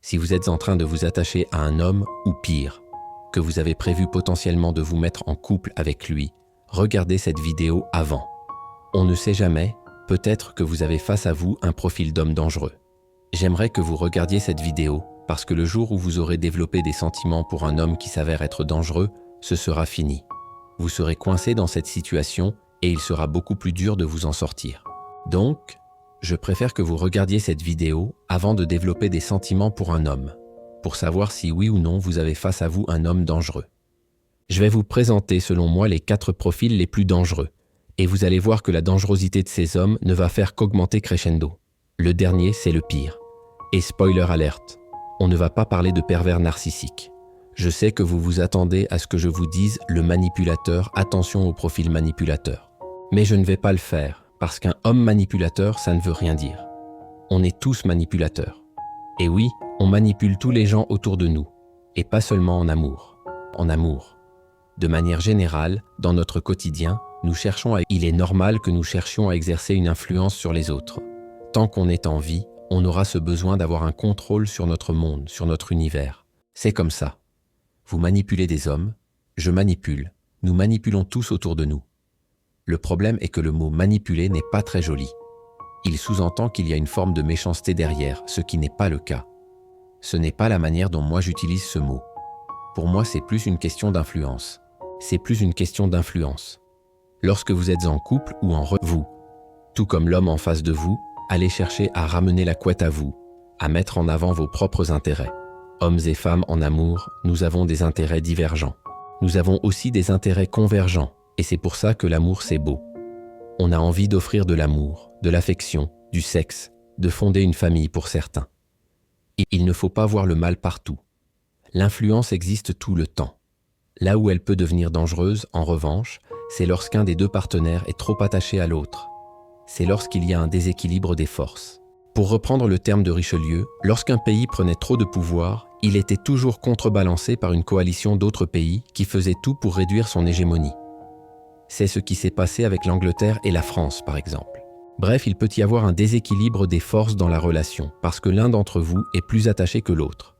Si vous êtes en train de vous attacher à un homme ou pire, que vous avez prévu potentiellement de vous mettre en couple avec lui, regardez cette vidéo avant. On ne sait jamais, peut-être que vous avez face à vous un profil d'homme dangereux. J'aimerais que vous regardiez cette vidéo parce que le jour où vous aurez développé des sentiments pour un homme qui s'avère être dangereux, ce sera fini. Vous serez coincé dans cette situation et il sera beaucoup plus dur de vous en sortir. Donc, je préfère que vous regardiez cette vidéo avant de développer des sentiments pour un homme, pour savoir si oui ou non vous avez face à vous un homme dangereux. Je vais vous présenter selon moi les 4 profils les plus dangereux, et vous allez voir que la dangerosité de ces hommes ne va faire qu'augmenter crescendo. Le dernier, c'est le pire. Et spoiler alert, on ne va pas parler de pervers narcissique. Je sais que vous vous attendez à ce que je vous dise le manipulateur, attention au profil manipulateur. Mais je ne vais pas le faire, parce qu'un homme manipulateur, ça ne veut rien dire. On est tous manipulateurs. Et oui, on manipule tous les gens autour de nous, et pas seulement en amour. En amour. De manière générale, dans notre quotidien, il est normal que nous cherchions à exercer une influence sur les autres. Tant qu'on est en vie, on aura ce besoin d'avoir un contrôle sur notre monde, sur notre univers. C'est comme ça. Vous manipulez des hommes, je manipule, nous manipulons tous autour de nous. Le problème est que le mot « manipuler » n'est pas très joli. Il sous-entend qu'il y a une forme de méchanceté derrière, ce qui n'est pas le cas. Ce n'est pas la manière dont moi j'utilise ce mot. Pour moi, c'est plus une question d'influence. C'est plus une question d'influence. Lorsque vous êtes en couple ou vous, tout comme l'homme en face de vous, allez chercher à ramener la couette à vous, à mettre en avant vos propres intérêts. Hommes et femmes en amour, nous avons des intérêts divergents. Nous avons aussi des intérêts convergents, et c'est pour ça que l'amour c'est beau. On a envie d'offrir de l'amour, de l'affection, du sexe, de fonder une famille pour certains. Et il ne faut pas voir le mal partout. L'influence existe tout le temps. Là où elle peut devenir dangereuse, en revanche, c'est lorsqu'un des 2 partenaires est trop attaché à l'autre. C'est lorsqu'il y a un déséquilibre des forces. Pour reprendre le terme de Richelieu, lorsqu'un pays prenait trop de pouvoir, il était toujours contrebalancé par une coalition d'autres pays qui faisaient tout pour réduire son hégémonie. C'est ce qui s'est passé avec l'Angleterre et la France, par exemple. Bref, il peut y avoir un déséquilibre des forces dans la relation, parce que l'un d'entre vous est plus attaché que l'autre.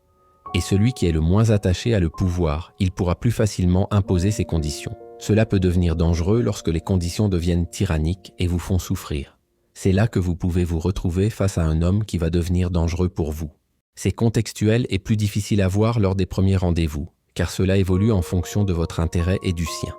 Et celui qui est le moins attaché a le pouvoir, il pourra plus facilement imposer ses conditions. Cela peut devenir dangereux lorsque les conditions deviennent tyranniques et vous font souffrir. C'est là que vous pouvez vous retrouver face à un homme qui va devenir dangereux pour vous. C'est contextuel et plus difficile à voir lors des premiers rendez-vous, car cela évolue en fonction de votre intérêt et du sien.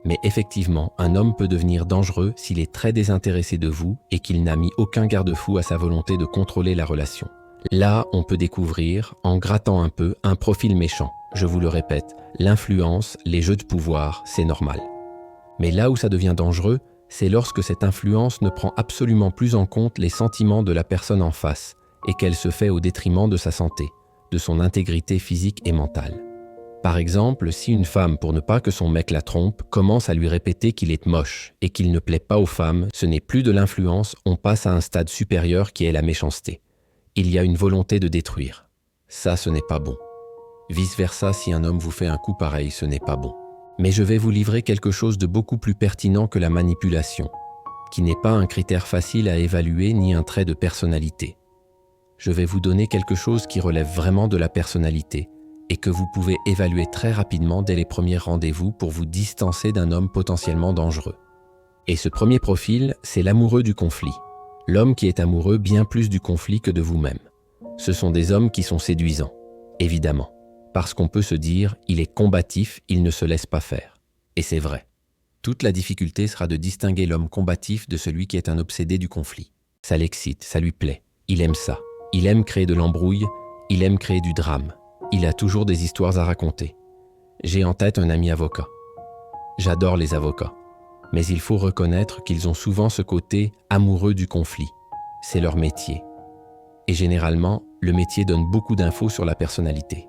Mais effectivement, un homme peut devenir dangereux s'il est très désintéressé de vous et qu'il n'a mis aucun garde-fou à sa volonté de contrôler la relation. Là, on peut découvrir, en grattant un peu, un profil méchant. Je vous le répète, l'influence, les jeux de pouvoir, c'est normal. Mais là où ça devient dangereux, c'est lorsque cette influence ne prend absolument plus en compte les sentiments de la personne en face et qu'elle se fait au détriment de sa santé, de son intégrité physique et mentale. Par exemple, si une femme, pour ne pas que son mec la trompe, commence à lui répéter qu'il est moche et qu'il ne plaît pas aux femmes, ce n'est plus de l'influence, on passe à un stade supérieur qui est la méchanceté. Il y a une volonté de détruire. Ça, ce n'est pas bon. Vice-versa, si un homme vous fait un coup pareil, ce n'est pas bon. Mais je vais vous livrer quelque chose de beaucoup plus pertinent que la manipulation, qui n'est pas un critère facile à évaluer ni un trait de personnalité. Je vais vous donner quelque chose qui relève vraiment de la personnalité et que vous pouvez évaluer très rapidement dès les premiers rendez-vous pour vous distancer d'un homme potentiellement dangereux. Et ce premier profil, c'est l'amoureux du conflit. L'homme qui est amoureux bien plus du conflit que de vous-même. Ce sont des hommes qui sont séduisants, évidemment, parce qu'on peut se dire « il est combatif, il ne se laisse pas faire ». Et c'est vrai. Toute la difficulté sera de distinguer l'homme combatif de celui qui est un obsédé du conflit. Ça l'excite, ça lui plaît, il aime ça. Il aime créer de l'embrouille, il aime créer du drame. Il a toujours des histoires à raconter. J'ai en tête un ami avocat. J'adore les avocats. Mais il faut reconnaître qu'ils ont souvent ce côté amoureux du conflit. C'est leur métier. Et généralement, le métier donne beaucoup d'infos sur la personnalité.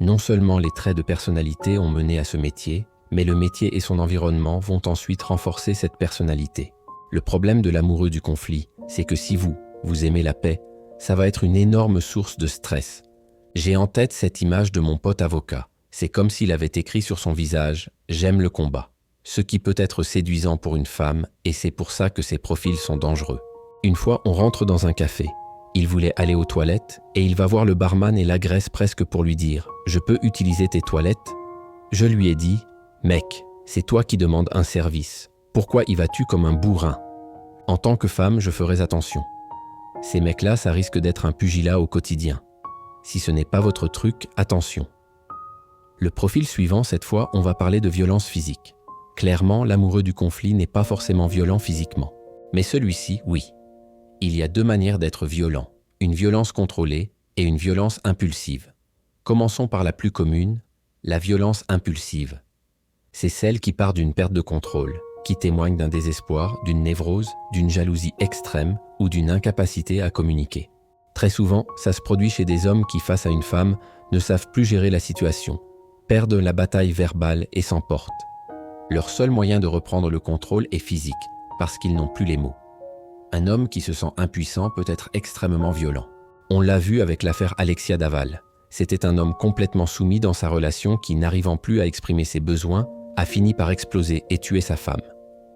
Non seulement les traits de personnalité ont mené à ce métier, mais le métier et son environnement vont ensuite renforcer cette personnalité. Le problème de l'amoureux du conflit, c'est que si vous aimez la paix, ça va être une énorme source de stress. J'ai en tête cette image de mon pote avocat. C'est comme s'il avait écrit sur son visage « J'aime le combat ». Ce qui peut être séduisant pour une femme, et c'est pour ça que ces profils sont dangereux. Une fois, on rentre dans un café, Il voulait aller aux toilettes et il va voir le barman et l'agresse presque pour lui dire « Je peux utiliser tes toilettes ?» Je lui ai dit « Mec, c'est toi qui demandes un service. Pourquoi y vas-tu comme un bourrin ? En tant que femme, je ferai attention. Ces mecs-là, ça risque d'être un pugilat au quotidien. Si ce n'est pas votre truc, attention. » Le profil suivant, cette fois, on va parler de violence physique. Clairement, l'amoureux du conflit n'est pas forcément violent physiquement. Mais celui-ci, oui. Il y a deux manières d'être violent, une violence contrôlée et une violence impulsive. Commençons par la plus commune, la violence impulsive. C'est celle qui part d'une perte de contrôle, qui témoigne d'un désespoir, d'une névrose, d'une jalousie extrême ou d'une incapacité à communiquer. Très souvent, ça se produit chez des hommes qui, face à une femme, ne savent plus gérer la situation, perdent la bataille verbale et s'emportent. Leur seul moyen de reprendre le contrôle est physique, parce qu'ils n'ont plus les mots. Un homme qui se sent impuissant peut être extrêmement violent. On l'a vu avec l'affaire Alexia Daval. C'était un homme complètement soumis dans sa relation qui, n'arrivant plus à exprimer ses besoins, a fini par exploser et tuer sa femme.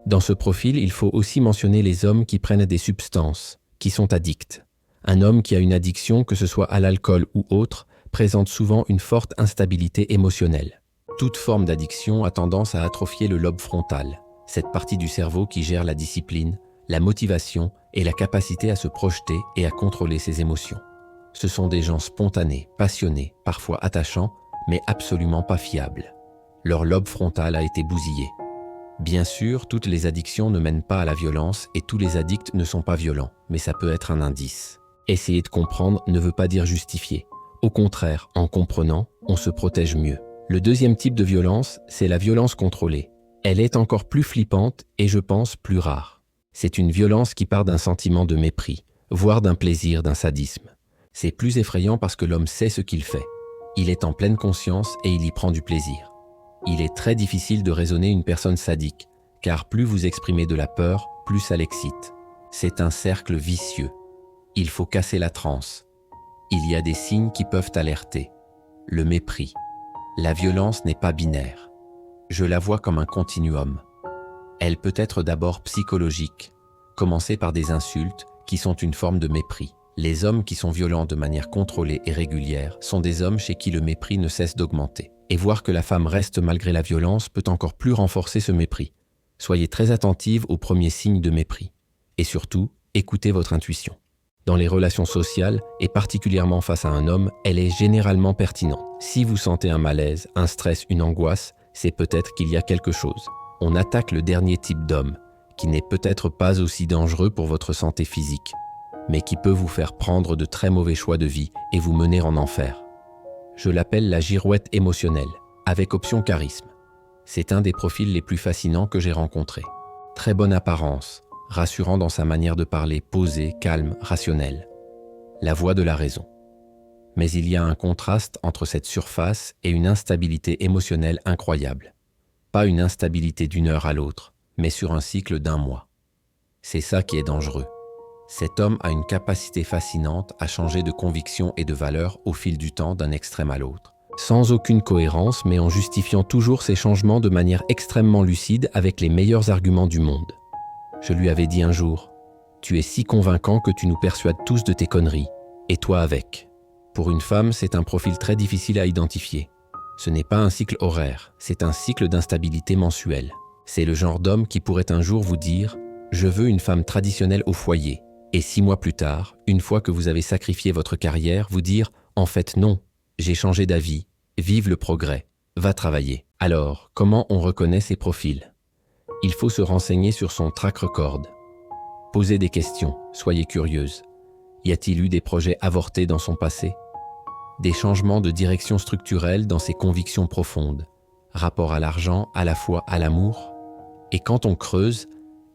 Dans ce profil, il faut aussi mentionner les hommes qui prennent des substances, qui sont addicts. Un homme qui a une addiction, que ce soit à l'alcool ou autre, présente souvent une forte instabilité émotionnelle. Toute forme d'addiction a tendance à atrophier le lobe frontal, cette partie du cerveau qui gère la discipline, la motivation et la capacité à se projeter et à contrôler ses émotions. Ce sont des gens spontanés, passionnés, parfois attachants, mais absolument pas fiables. Leur lobe frontal a été bousillé. Bien sûr, toutes les addictions ne mènent pas à la violence et tous les addicts ne sont pas violents, mais ça peut être un indice. Essayer de comprendre ne veut pas dire justifier. Au contraire, en comprenant, on se protège mieux. Le deuxième type de violence, c'est la violence contrôlée. Elle est encore plus flippante et je pense plus rare. C'est une violence qui part d'un sentiment de mépris, voire d'un plaisir, d'un sadisme. C'est plus effrayant parce que l'homme sait ce qu'il fait. Il est en pleine conscience et il y prend du plaisir. Il est très difficile de raisonner une personne sadique, car plus vous exprimez de la peur, plus ça l'excite. C'est un cercle vicieux. Il faut casser la transe. Il y a des signes qui peuvent alerter. Le mépris. La violence n'est pas binaire. Je la vois comme un continuum. Elle peut être d'abord psychologique, commencer par des insultes qui sont une forme de mépris. Les hommes qui sont violents de manière contrôlée et régulière sont des hommes chez qui le mépris ne cesse d'augmenter. Et voir que la femme reste malgré la violence peut encore plus renforcer ce mépris. Soyez très attentive aux premiers signes de mépris. Et surtout, écoutez votre intuition. Dans les relations sociales, et particulièrement face à un homme, elle est généralement pertinente. Si vous sentez un malaise, un stress, une angoisse, c'est peut-être qu'il y a quelque chose. On attaque le dernier type d'homme, qui n'est peut-être pas aussi dangereux pour votre santé physique, mais qui peut vous faire prendre de très mauvais choix de vie et vous mener en enfer. Je l'appelle la girouette émotionnelle, avec option charisme. C'est un des profils les plus fascinants que j'ai rencontrés. Très bonne apparence, rassurant dans sa manière de parler, posé, calme, rationnel. La voix de la raison. Mais il y a un contraste entre cette surface et une instabilité émotionnelle incroyable. Pas une instabilité d'une heure à l'autre, mais sur un cycle d'un mois. C'est ça qui est dangereux. Cet homme a une capacité fascinante à changer de conviction et de valeur au fil du temps d'un extrême à l'autre. Sans aucune cohérence, mais en justifiant toujours ces changements de manière extrêmement lucide avec les meilleurs arguments du monde. Je lui avais dit un jour, « Tu es si convaincant que tu nous persuades tous de tes conneries, et toi avec. » Pour une femme, c'est un profil très difficile à identifier. Ce n'est pas un cycle horaire, c'est un cycle d'instabilité mensuelle. C'est le genre d'homme qui pourrait un jour vous dire « Je veux une femme traditionnelle au foyer », et 6 mois plus tard, une fois que vous avez sacrifié votre carrière, vous dire « En fait non, j'ai changé d'avis, vive le progrès, va travailler ». Alors, comment on reconnaît ces profils ? Il faut se renseigner sur son track record. Posez des questions, soyez curieuse. Y a-t-il eu des projets avortés dans son passé ? Des changements de direction structurelle dans ses convictions profondes, rapport à l'argent, à la foi, à l'amour. Et quand on creuse,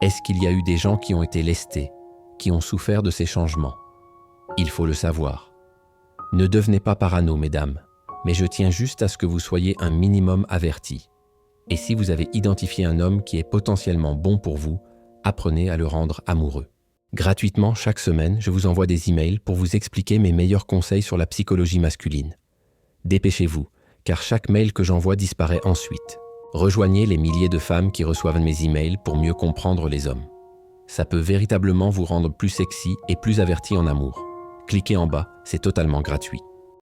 est-ce qu'il y a eu des gens qui ont été lestés, qui ont souffert de ces changements ? Il faut le savoir. Ne devenez pas parano, mesdames, mais je tiens juste à ce que vous soyez un minimum avertis. Et si vous avez identifié un homme qui est potentiellement bon pour vous, apprenez à le rendre amoureux. Gratuitement, chaque semaine, je vous envoie des emails pour vous expliquer mes meilleurs conseils sur la psychologie masculine. Dépêchez-vous, car chaque mail que j'envoie disparaît ensuite. Rejoignez les milliers de femmes qui reçoivent mes emails pour mieux comprendre les hommes. Ça peut véritablement vous rendre plus sexy et plus averti en amour. Cliquez en bas, c'est totalement gratuit.